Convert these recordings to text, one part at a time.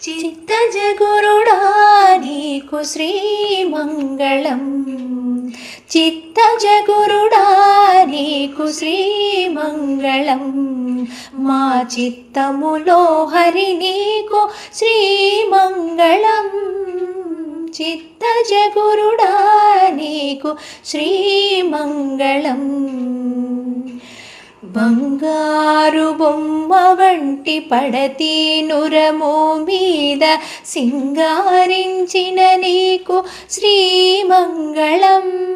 చిత్తజగురుడా నీకు శ్రీమంగళం. చిత్తజగురుడా నీకు శ్రీమంగళం. మా చిత్తములో హరి నీకు శ్రీమంగళం. చిత్తజగురుడా నీకు శ్రీమంగళం. బంగారు బొమ్మ వంటి పడతి నురము మీద సింగారించిన నీకు శ్రీమంగళం.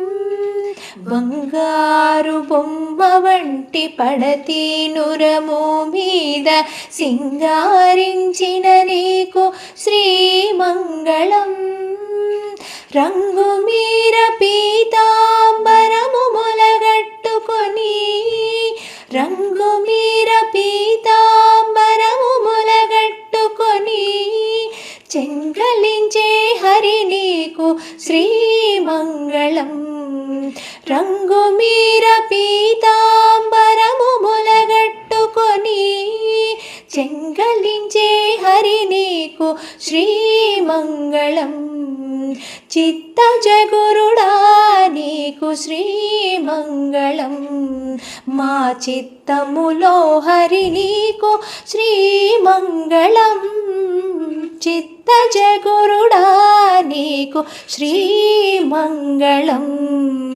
బంగారు బొమ్మ వంటి పడతి నురము మీద సింగారించిన నీకు శ్రీమంగళం. రంగు మీర పీతాంబరము మొలగట్టుకొని రంగు మీర పీతాంబరము మొలగట్టుకొని చెంగలించే హరి నీకు శ్రీమంగళం. రంగు మీర పీతాంబరము మొలగట్టుకొని చెంగలించే హరి నీకు శ్రీమంగళం. చిత్తజగురుడా నీకు శ్రీమంగళం. మా చిత్తములో హరి నీకు శ్రీమంగళం. చిత్తజగురుడా నీకు శ్రీమంగళం.